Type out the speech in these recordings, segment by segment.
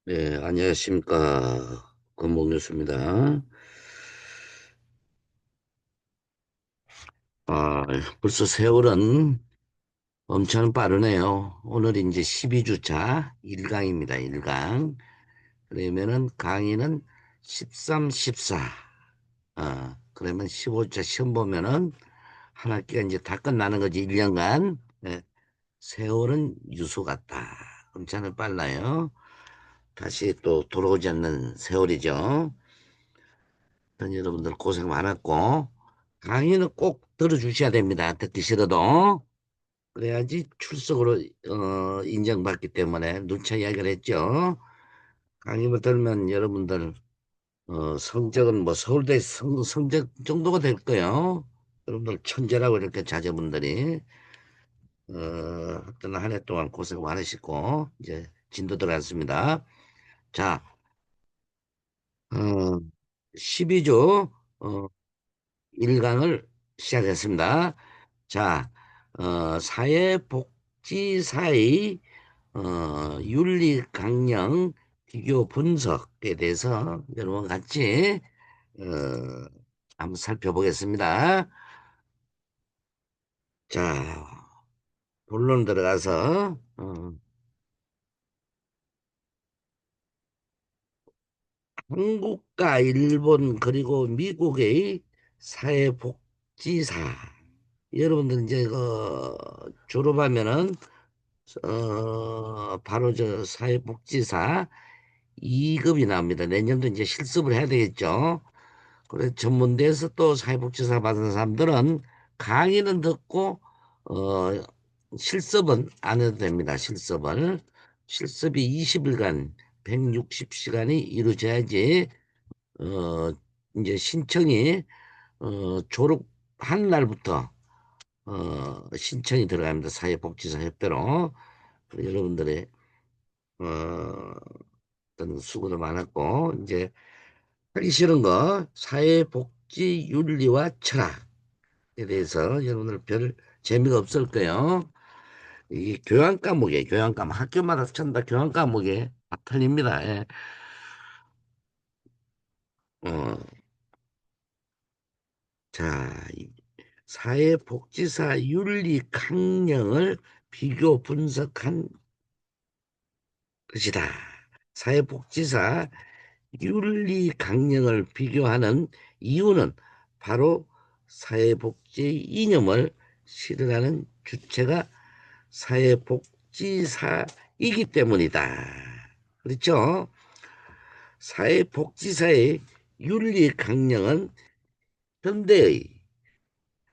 네, 안녕하십니까. 권봉교수입니다. 아, 벌써 세월은 엄청 빠르네요. 오늘 이제 12주차 1강입니다. 1강. 그러면은 강의는 13, 14. 그러면 15주차 시험 보면은 한 학기가 이제 다 끝나는 거지. 1년간. 네, 세월은 유수 같다. 엄청 빨라요. 다시 또 돌아오지 않는 세월이죠. 여러분들 고생 많았고 강의는 꼭 들어주셔야 됩니다. 듣기 싫어도 그래야지 출석으로 인정받기 때문에 누차 이야기를 했죠. 강의를 들으면 여러분들 성적은 뭐 서울대 성적 정도가 될 거예요. 여러분들 천재라고 이렇게 자제분들이 어떤 한 해 동안 고생 많으시고 이제 진도 들어갔습니다. 자, 어, 12조 1강을 시작했습니다. 자, 사회복지사의 윤리 강령 비교 분석에 대해서 여러분 같이 어, 한번 살펴보겠습니다. 자, 본론 들어가서 한국과 일본 그리고 미국의 사회복지사 여러분들 이제 졸업하면은 바로 저 사회복지사 2급이 나옵니다. 내년도 이제 실습을 해야 되겠죠. 그래서 전문대에서 또 사회복지사 받은 사람들은 강의는 듣고 어, 실습은 안 해도 됩니다. 실습이 20일간 160시간이 이루어져야지 어, 이제 신청이 졸업한 날부터 신청이 들어갑니다. 사회복지사 협회로. 여러분들의 어, 어떤 수고도 많았고 이제 하기 싫은 거 사회복지 윤리와 철학에 대해서 여러분들 별 재미가 없을 거예요. 이 교양 과목에 교양 과목 학교마다 천다 교양 과목에 다 틀립니다. 예. 어, 자, 사회복지사 윤리 강령을 비교 분석한 것이다. 사회복지사 윤리 강령을 비교하는 이유는 바로 사회복지 이념을 실현하는 주체가 사회복지사이기 때문이다. 그렇죠? 사회복지사의 윤리 강령은 현대의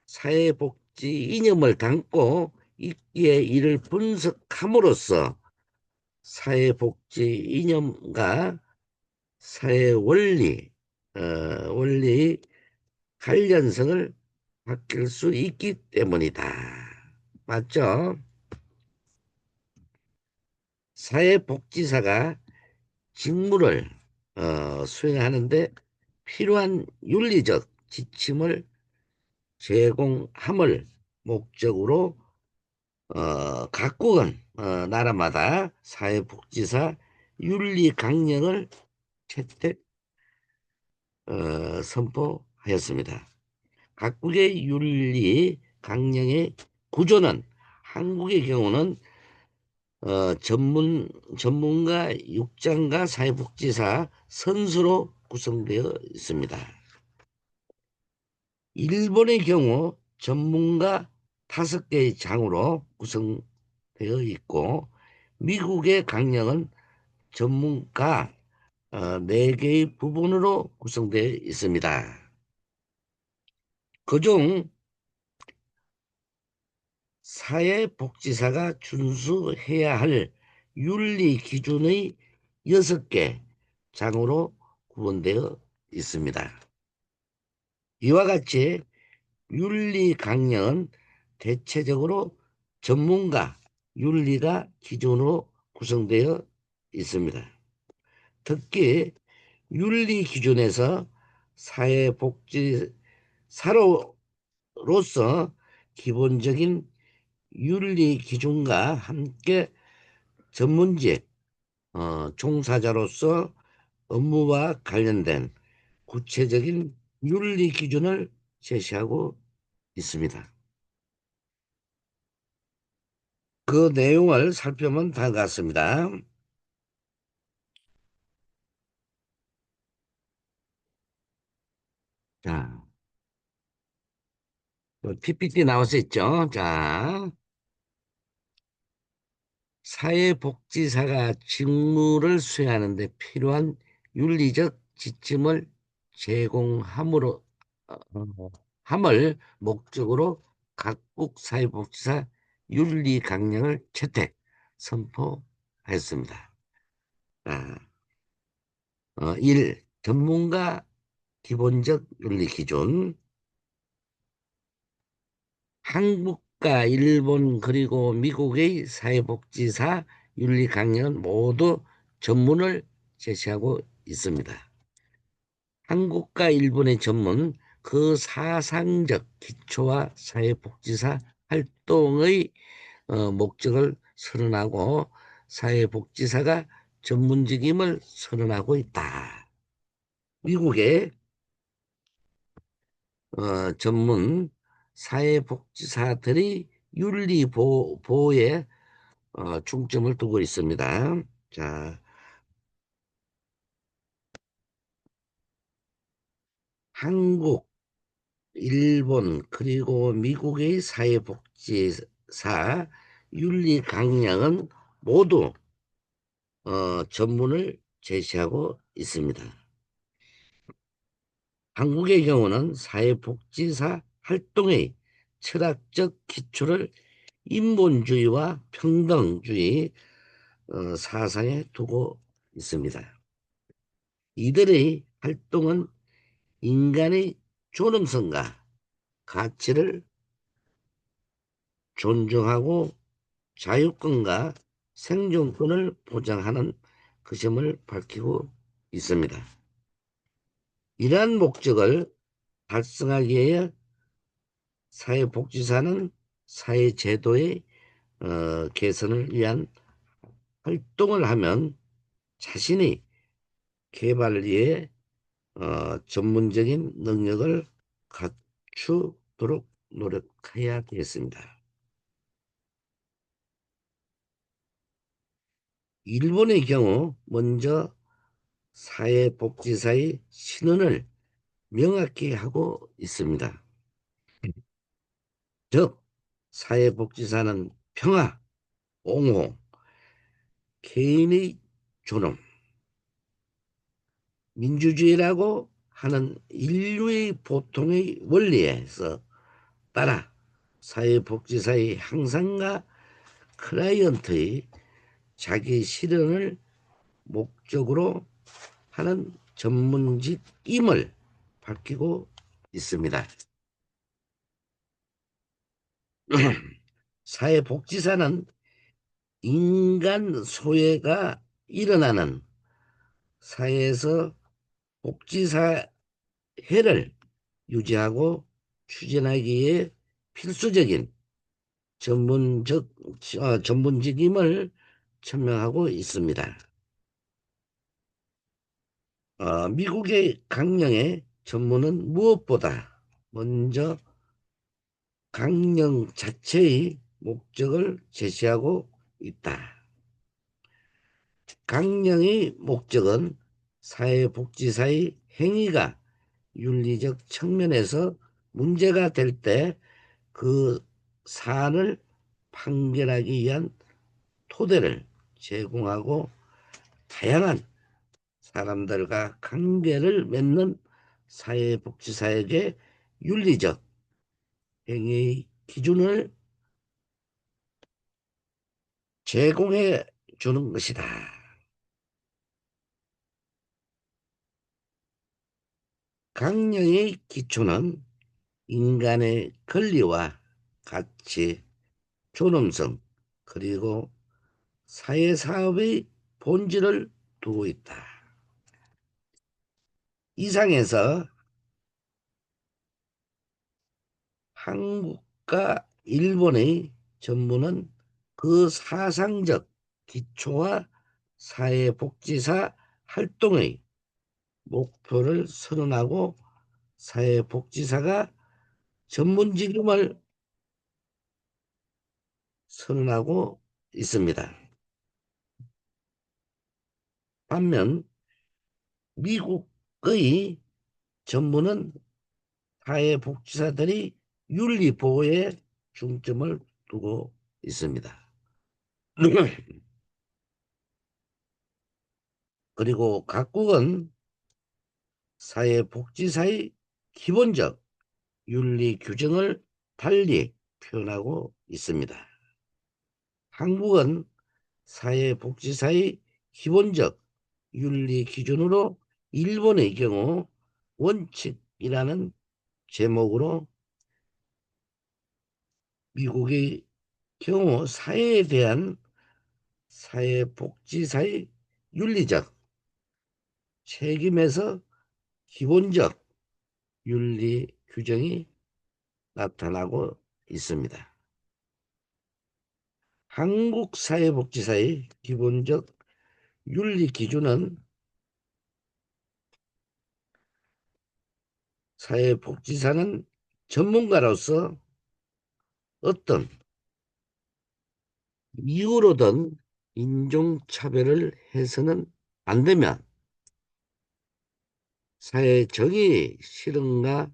사회복지 이념을 담고 있기에 이를 분석함으로써 사회복지 이념과 사회 원리 관련성을 바뀔 수 있기 때문이다. 맞죠? 사회복지사가 직무를 수행하는데 필요한 윤리적 지침을 제공함을 목적으로 각국은 나라마다 사회복지사 윤리 강령을 채택 선포하였습니다. 각국의 윤리 강령의 구조는 한국의 경우는 전문가 6장과 사회복지사 선수로 구성되어 있습니다. 일본의 경우 전문가 5개의 장으로 구성되어 있고 미국의 강령은 전문가 4개의 부분으로 구성되어 있습니다. 그중 사회복지사가 준수해야 할 윤리 기준의 6개 장으로 구분되어 있습니다. 이와 같이 윤리 강령은 대체적으로 전문가 윤리가 기준으로 구성되어 있습니다. 특히 윤리 기준에서 사회복지사로서 기본적인 윤리 기준과 함께 전문직 종사자로서 업무와 관련된 구체적인 윤리 기준을 제시하고 있습니다. 그 내용을 살펴보면 다음과 같습니다. 자, PPT 나올 수 있죠? 자, 사회복지사가 직무를 수행하는 데 필요한 윤리적 지침을 제공함으로 함을 목적으로 각국 사회복지사 윤리 강령을 채택 선포하였습니다. 아, 1. 전문가 기본적 윤리 기준. 한국과 일본 그리고 미국의 사회복지사 윤리 강령은 모두 전문을 제시하고 있습니다. 한국과 일본의 전문 그 사상적 기초와 사회복지사 활동의 목적을 선언하고 사회복지사가 전문직임을 선언하고 있다. 미국의 전문 사회복지사들이 윤리 보호에 중점을 두고 있습니다. 자, 한국, 일본, 그리고 미국의 사회복지사 윤리 강령은 모두 전문을 제시하고 있습니다. 한국의 경우는 사회복지사 활동의 철학적 기초를 인본주의와 평등주의 사상에 두고 있습니다. 이들의 활동은 인간의 존엄성과 가치를 존중하고 자유권과 생존권을 보장하는 것임을 밝히고 있습니다. 이러한 목적을 달성하기 위해 사회복지사는 사회제도의 개선을 위한 활동을 하면 자신이 개발 위해 전문적인 능력을 갖추도록 노력해야 되겠습니다. 일본의 경우 먼저 사회복지사의 신원을 명확히 하고 있습니다. 즉, 사회복지사는 평화, 옹호, 개인의 존엄, 민주주의라고 하는 인류의 보통의 원리에서 따라 사회복지사의 향상과 클라이언트의 자기 실현을 목적으로 하는 전문직임을 밝히고 있습니다. 사회복지사는 인간 소외가 일어나는 사회에서 복지사회를 유지하고 추진하기 위해 필수적인 전문직임을 천명하고 있습니다. 미국의 강령의 전문은 무엇보다 먼저 강령 자체의 목적을 제시하고 있다. 강령의 목적은 사회복지사의 행위가 윤리적 측면에서 문제가 될 때 그 사안을 판결하기 위한 토대를 제공하고 다양한 사람들과 관계를 맺는 사회복지사에게 윤리적 행위의 기준을 제공해 주는 것이다. 강령의 기초는 인간의 권리와 가치, 존엄성, 그리고 사회사업의 본질을 두고 있다. 이상에서 한국과 일본의 전문은 그 사상적 기초와 사회복지사 활동의 목표를 선언하고 사회복지사가 전문직임을 선언하고 있습니다. 반면 미국의 전문은 사회복지사들이 윤리보호에 중점을 두고 있습니다. 그리고 각국은 사회복지사의 기본적 윤리 규정을 달리 표현하고 있습니다. 한국은 사회복지사의 기본적 윤리 기준으로 일본의 경우 원칙이라는 제목으로, 미국의 경우 사회에 대한 사회복지사의 윤리적 책임에서 기본적 윤리 규정이 나타나고 있습니다. 한국 사회복지사의 기본적 윤리 기준은 사회복지사는 전문가로서 어떤 이유로든 인종차별을 해서는 안 되며, 사회 정의 실현과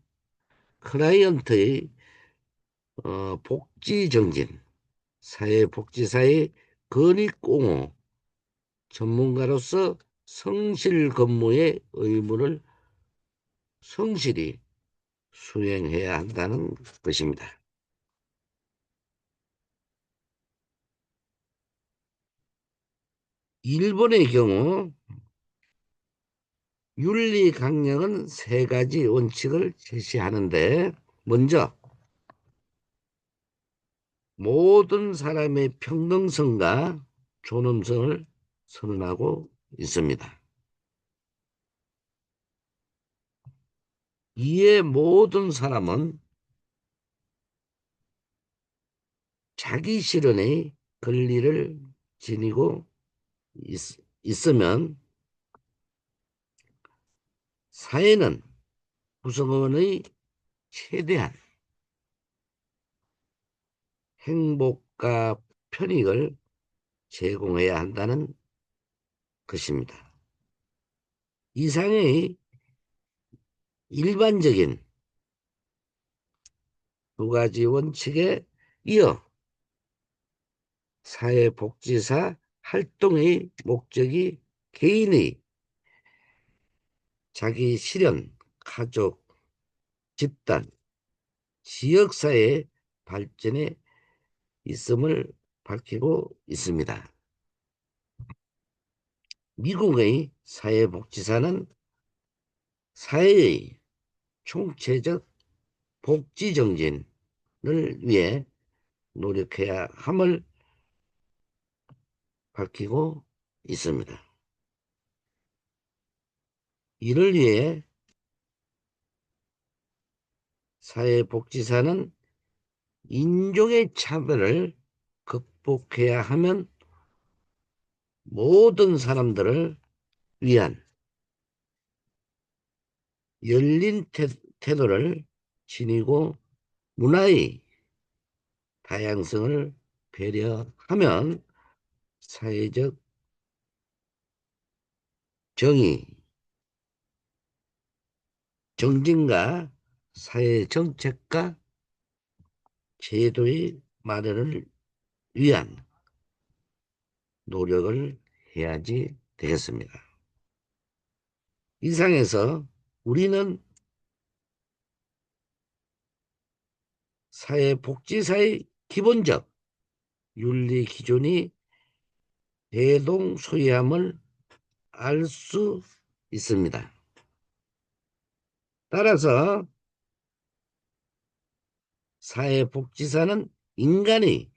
클라이언트의 복지 정진, 사회복지사의 권익 공호, 전문가로서 성실 근무의 의무를 성실히 수행해야 한다는 것입니다. 일본의 경우 윤리 강령은 세 가지 원칙을 제시하는데, 먼저 모든 사람의 평등성과 존엄성을 선언하고 있습니다. 이에 모든 사람은 자기 실현의 권리를 지니고 있으면 사회는 구성원의 최대한 행복과 편익을 제공해야 한다는 것입니다. 이상의 일반적인 두 가지 원칙에 이어 사회복지사 활동의 목적이 개인의 자기 실현, 가족, 집단, 지역사회 발전에 있음을 밝히고 있습니다. 미국의 사회복지사는 사회의 총체적 복지 정진을 위해 노력해야 함을 밝히고 있습니다. 이를 위해 사회복지사는 인종의 차별을 극복해야 하면 모든 사람들을 위한 열린 태도를 지니고 문화의 다양성을 배려하면 사회적 정의, 정진과 사회 정책과 제도의 마련을 위한 노력을 해야지 되겠습니다. 이상에서 우리는 사회복지사의 기본적 윤리 기준이 대동소이함을 알 수 있습니다. 따라서 사회복지사는 인간의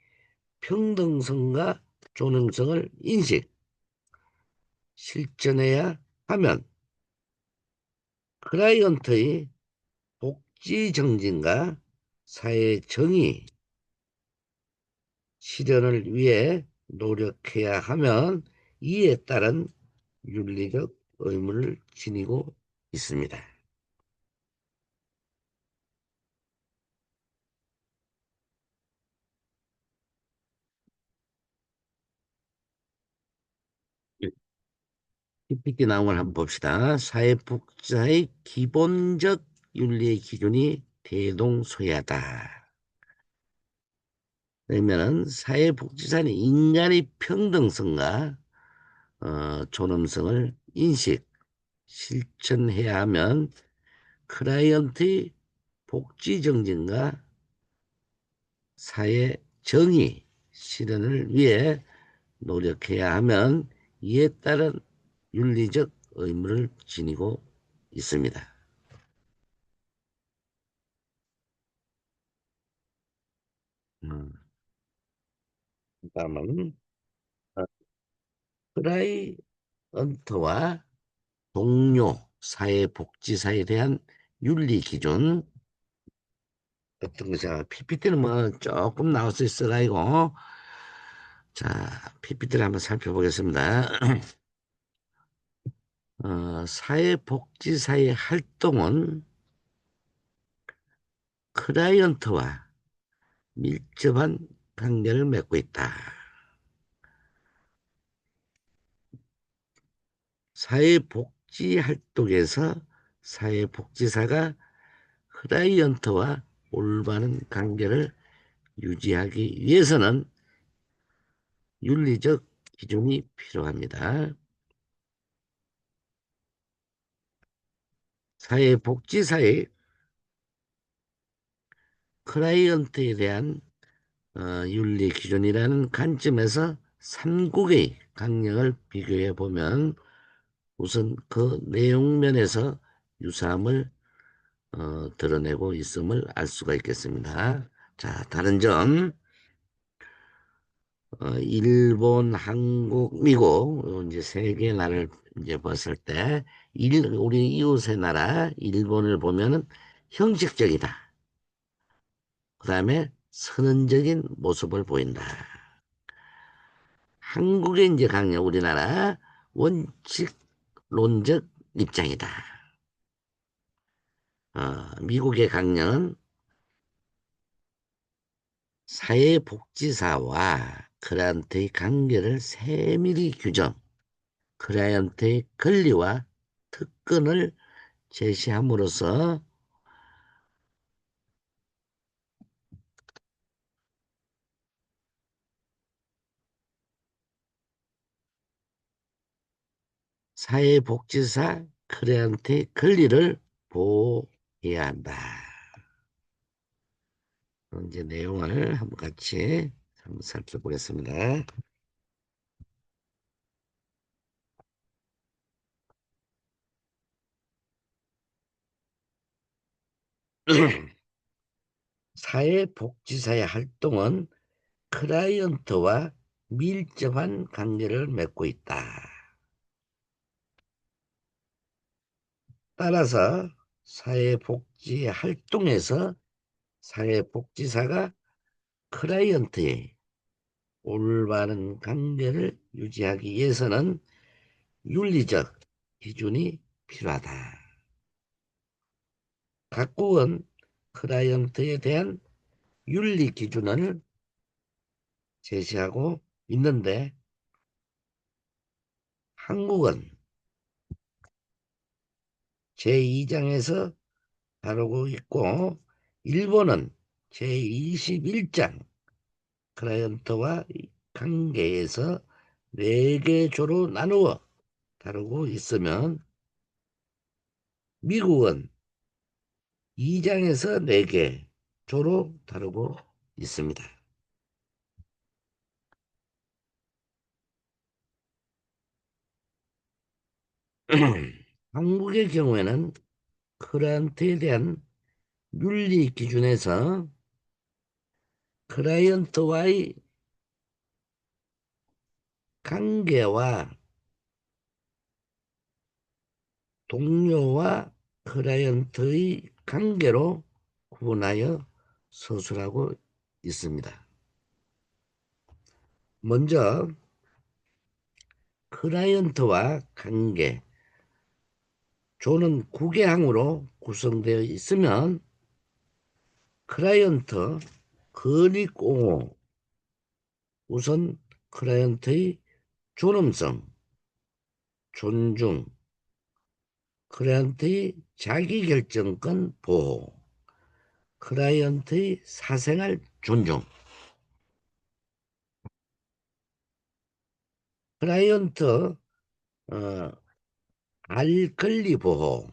평등성과 존엄성을 인식, 실천해야 하면 클라이언트의 복지 정진과 사회 정의 실현을 위해 노력해야 하면 이에 따른 윤리적 의무를 지니고 있습니다. PPT 나온 걸 한번 봅시다. 사회복지사의 기본적 윤리의 기준이 대동소이하다. 그러면은 사회복지사는 인간의 평등성과 존엄성을 인식, 실천해야 하면 클라이언트의 복지 정진과 사회 정의 실현을 위해 노력해야 하면 이에 따른 윤리적 의무를 지니고 있습니다. 음, 다음은 클라이언트와 동료 사회복지사에 대한 윤리 기준 어떤 거죠? PPT는 뭐 조금 나올 수 있어가지고 자 PPT를 한번 살펴보겠습니다. 사회복지사의 활동은 클라이언트와 밀접한 관계를 맺고 있다. 사회복지 활동에서 사회복지사가 클라이언트와 올바른 관계를 유지하기 위해서는 윤리적 기준이 필요합니다. 사회복지사의 클라이언트에 대한 윤리 기준이라는 관점에서 삼국의 강령을 비교해 보면 우선 그 내용면에서 유사함을 드러내고 있음을 알 수가 있겠습니다. 자, 다른 점, 일본, 한국, 미국, 이제 세 개 나라를 이제 봤을 때, 우리 이웃의 나라, 일본을 보면은 형식적이다. 그 다음에 선언적인 모습을 보인다. 한국의 이제 강력, 우리나라 원칙론적 입장이다. 미국의 강령은 사회복지사와 클라이언트의 관계를 세밀히 규정, 클라이언트의 권리와 특권을 제시함으로써 사회복지사 클라이언트의 권리를 보호해야 한다. 이제 내용을 한번 같이 한번 살펴보겠습니다. 사회복지사의 활동은 클라이언트와 밀접한 관계를 맺고 있다. 따라서 사회복지 활동에서 사회복지사가 클라이언트의 올바른 관계를 유지하기 위해서는 윤리적 기준이 필요하다. 각국은 클라이언트에 대한 윤리 기준을 제시하고 있는데 한국은 제2장에서 다루고 있고 일본은 제21장 클라이언트와 관계에서 4개 조로 나누어 다루고 있으면 미국은 2장에서 4개 조로 다루고 있습니다. 한국의 경우에는 클라이언트에 대한 윤리 기준에서 클라이언트와의 관계와 동료와 클라이언트의 관계로 구분하여 서술하고 있습니다. 먼저 클라이언트와 관계, 조는 국외항으로 구성되어 있으면 클라이언트 건립공호, 우선 클라이언트의 존엄성, 존중, 클라이언트의 자기결정권 보호, 클라이언트의 사생활 존중, 클라이언트 어, 알 권리 보호,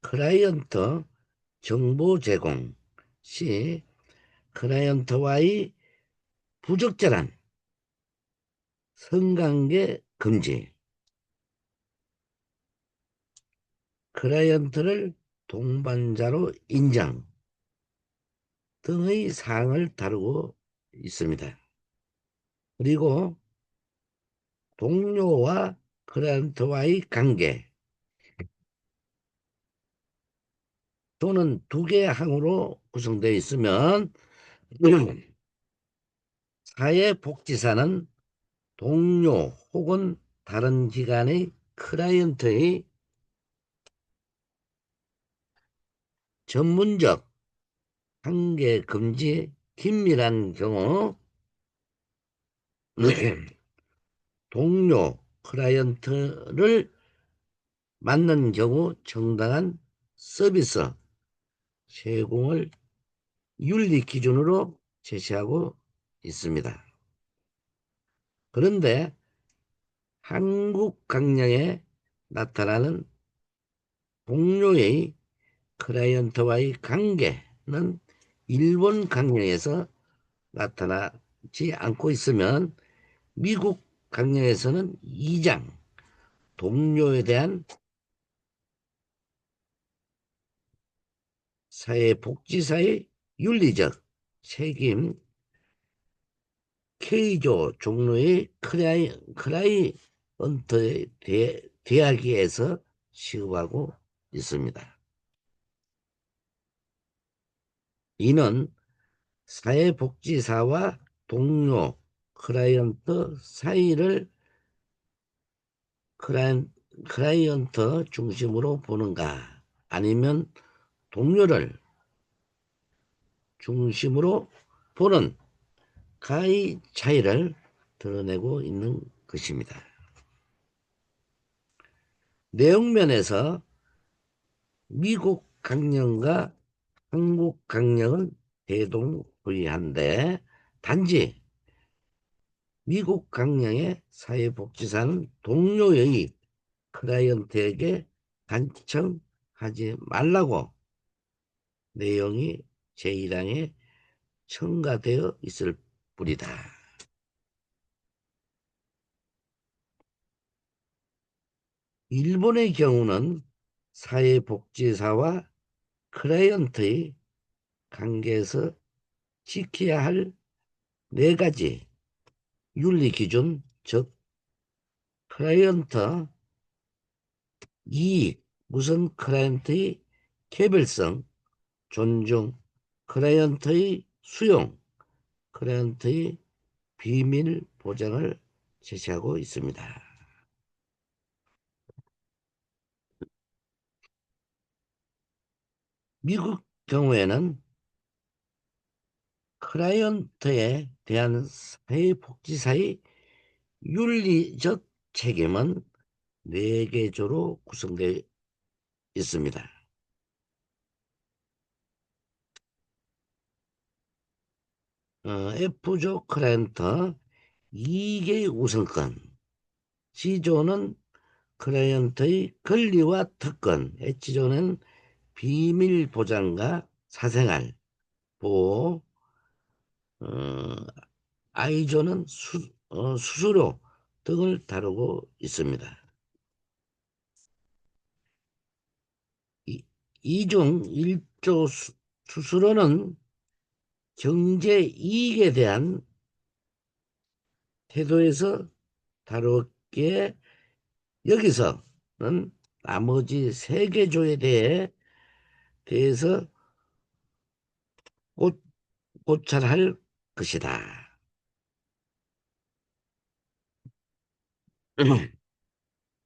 클라이언트 정보 제공 시 클라이언트와의 부적절한 성관계 금지, 클라이언트를 동반자로 인정 등의 사항을 다루고 있습니다. 그리고 동료와 클라이언트와의 관계, 또는 두 개의 항으로 구성되어 있으면 사회복지사는 동료 혹은 다른 기관의 클라이언트의 전문적 관계 금지 긴밀한 경우 동료 클라이언트를 맞는 경우 정당한 서비스 제공을 윤리 기준으로 제시하고 있습니다. 그런데 한국 강령에 나타나는 동료의 클라이언트와의 관계는 일본 강령에서 나타나지 않고 있으면 미국 강령에서는 2장 동료에 대한 사회복지사의 윤리적 책임 K조 종로의 클라이언트에 대하기에서 시급하고 있습니다. 이는 사회복지사와 동료, 클라이언트 사이를 클라이언트 중심으로 보는가, 아니면 동료를 중심으로 보는 가의 차이를 드러내고 있는 것입니다. 내용면에서 미국 강령과 한국 강령은 대동소이한데, 단지 미국 강령의 사회복지사는 동료의 클라이언트에게 간청하지 말라고 내용이 제1항에 첨가되어 있을 뿐이다. 일본의 경우는 사회복지사와 클라이언트의 관계에서 지켜야 할 네 가지 윤리 기준, 즉 클라이언트 이익, 우선 클라이언트의 개별성, 존중, 클라이언트의 수용, 클라이언트의 비밀 보장을 제시하고 있습니다. 미국 경우에는 클라이언트에 대한 사회복지사의 윤리적 책임은 4개 조로 구성되어 있습니다. F조 클라이언트 이익의 우선권, G조는 클라이언트의 권리와 특권, H조는 비밀 보장과 사생활 보호, 어, I조는 수수료 등을 다루고 있습니다. 이중 1조 수수료는 경제 이익에 대한 태도에서 다뤘기에, 여기서는 나머지 3개 조에 대해서 고찰할 것이다.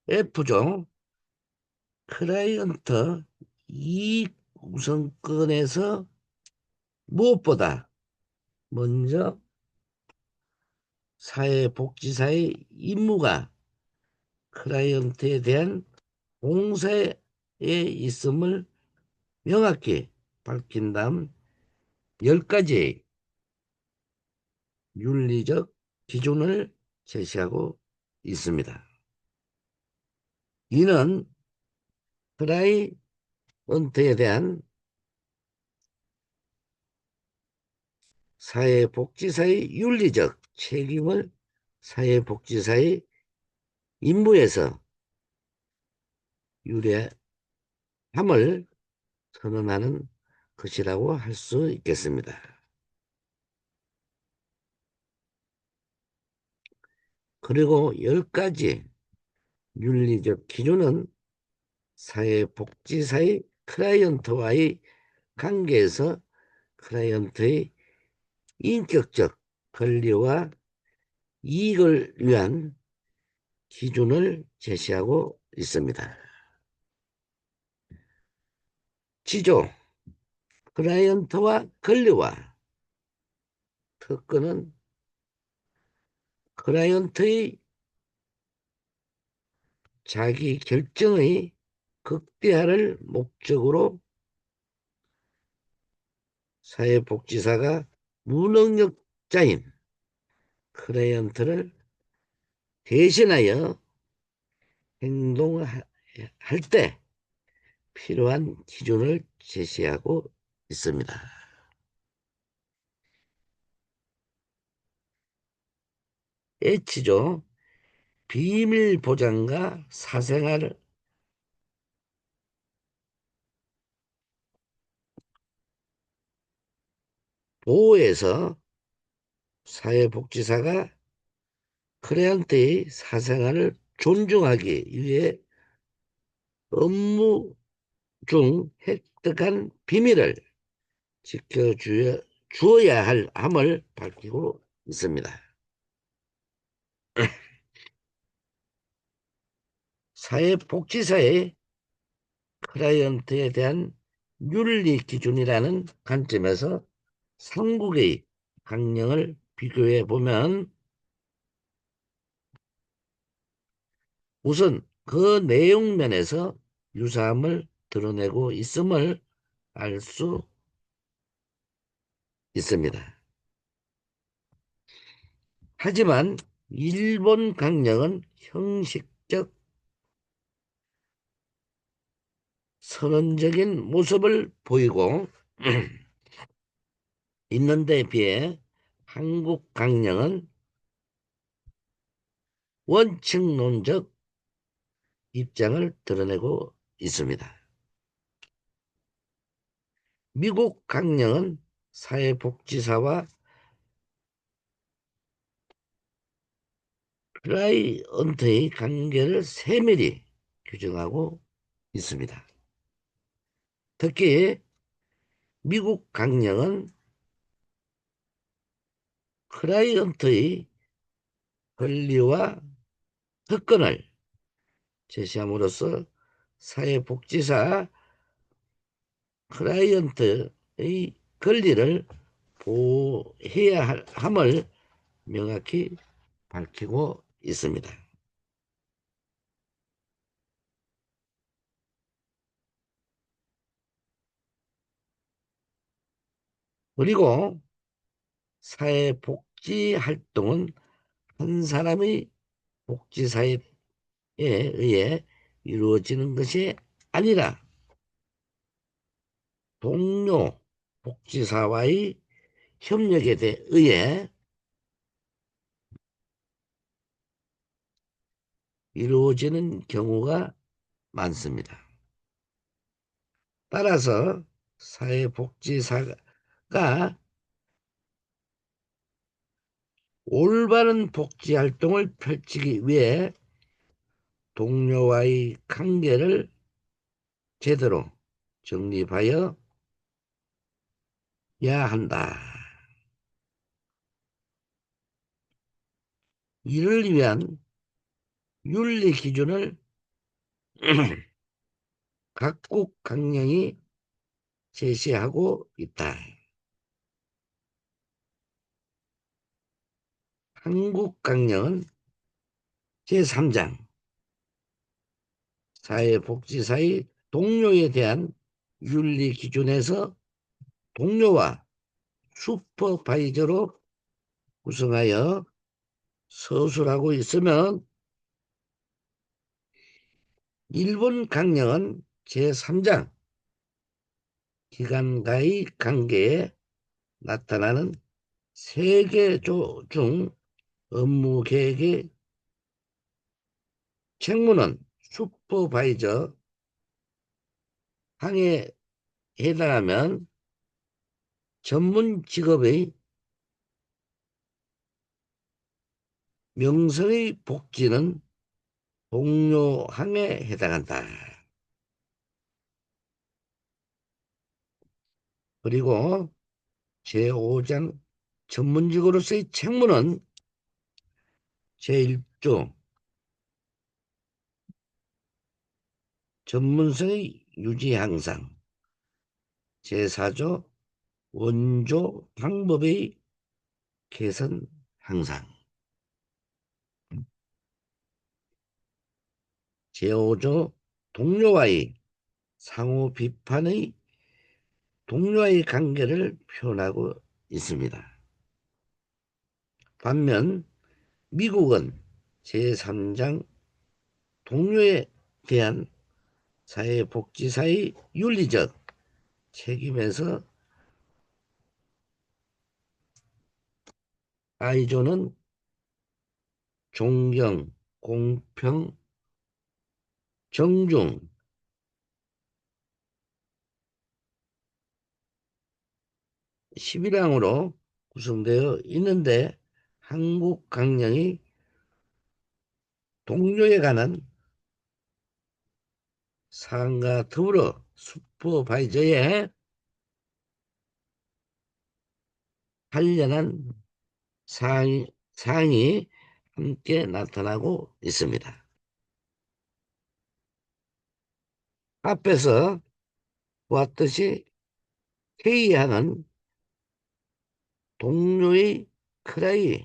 F죠. 클라이언트 이익 우선권에서 무엇보다 먼저 사회복지사의 임무가 클라이언트에 대한 봉사에 있음을 명확히 밝힌 다음 10가지의 윤리적 기준을 제시하고 있습니다. 이는 클라이언트에 대한 사회복지사의 윤리적 책임을 사회복지사의 임무에서 유례함을 선언하는 것이라고 할 수 있겠습니다. 그리고 10가지 윤리적 기준은 사회복지사의 클라이언트와의 관계에서 클라이언트의 인격적 권리와 이익을 위한 기준을 제시하고 있습니다. 지조, 클라이언트와 권리와 특권은 클라이언트의 자기 결정의 극대화를 목적으로 사회복지사가 무능력자인 클라이언트를 대신하여 행동할 때 필요한 기준을 제시하고 있습니다. H죠. 비밀 보장과 사생활 보호에서 사회복지사가 클라이언트의 사생활을 존중하기 위해 업무 중 획득한 비밀을 지켜주어야 할 함을 밝히고 있습니다. 사회복지사의 클라이언트에 대한 윤리 기준이라는 관점에서 삼국의 강령을 비교해 보면 우선 그 내용면에서 유사함을 드러내고 있음을 알 수 있습니다. 하지만 일본 강령은 형식적 선언적인 모습을 보이고 있는 데 비해 한국 강령은 원칙론적 입장을 드러내고 있습니다. 미국 강령은 사회복지사와 클라이언트의 관계를 세밀히 규정하고 있습니다. 특히 미국 강령은 클라이언트의 권리와 특권을 제시함으로써 사회복지사 클라이언트의 권리를 보호해야 함을 명확히 밝히고 있습니다. 그리고 사회복지 활동은 한 사람의 복지사에 의해 이루어지는 것이 아니라 동료 복지사와의 협력에 의해 이루어지는 경우가 많습니다. 따라서 사회복지사가 올바른 복지 활동을 펼치기 위해 동료와의 관계를 제대로 정립하여야 한다. 이를 위한 윤리 기준을 각국 강령이 제시하고 있다. 한국 강령은 제3장 사회복지사의 동료에 대한 윤리 기준에서 동료와 슈퍼바이저로 구성하여 서술하고 있으면, 일본 강령은 제3장 기관과의 관계에 나타나는 세계조 중 업무 계획의 책무는 슈퍼바이저 항에 해당하면 전문 직업의 명성의 복지는 동료 항에 해당한다. 그리고 제5장 전문직으로서의 책무는 제1조 전문성의 유지 향상, 제4조 원조 방법의 개선 향상, 제5조 동료와의 관계를 표현하고 있습니다. 반면 미국은 제3장 동료에 대한 사회복지사의 윤리적 책임에서 아이조는 존경, 공평, 정중, 11항으로 구성되어 있는데, 한국 강령이 동료에 관한 사항과 더불어 슈퍼바이저의 관련한 사항이 함께 나타나고 있습니다. 앞에서 보았듯이 K항은 동료의 크라이,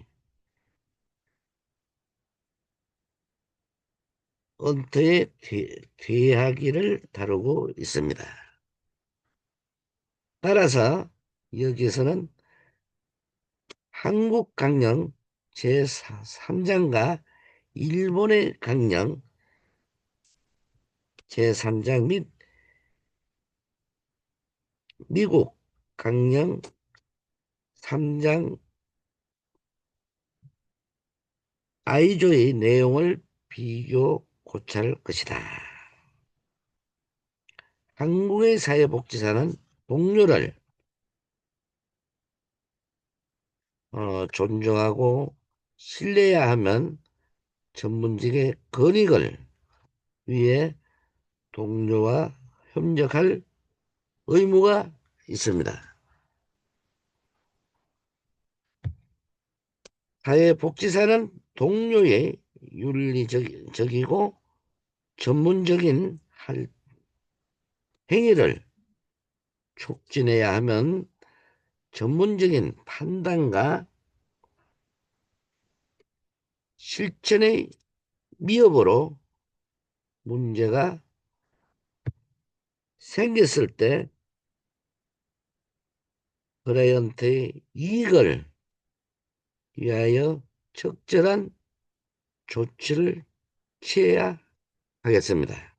언터의 뒤하기를 다루고 있습니다. 따라서 여기서는 한국 강령 제3장과 일본의 강령 제3장 및 미국 강령 3장 아이조의 내용을 비교 고찰할 것이다. 한국의 사회복지사는 동료를 존중하고 신뢰해야 하면 전문직의 권익을 위해 동료와 협력할 의무가 있습니다. 사회복지사는 동료의 윤리적이고 전문적인 행위를 촉진해야 하면 전문적인 판단과 실천의 미흡으로 문제가 생겼을 때 클라이언트의 이익을 위하여 적절한 조치를 취해야 하겠습니다.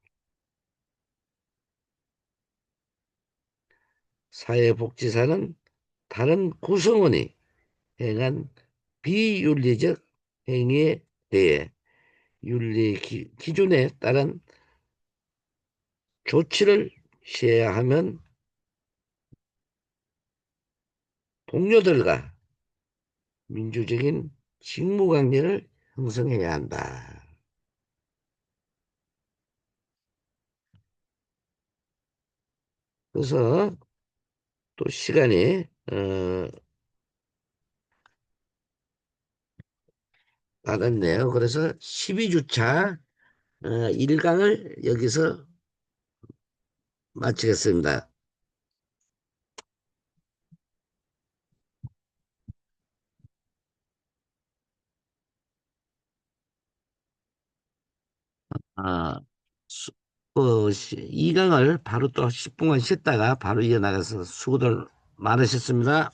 사회복지사는 다른 구성원이 행한 비윤리적 행위에 대해 윤리 기준에 따른 조치를 취해야 하면 동료들과 민주적인 직무관계를 형성해야 한다. 그래서 또 시간이 받았네요. 그래서 12주차 1강을 여기서 마치겠습니다. 아, 수, 2강을 바로 또 10분간 쉬었다가 바로 이어나가서 수고들 많으셨습니다.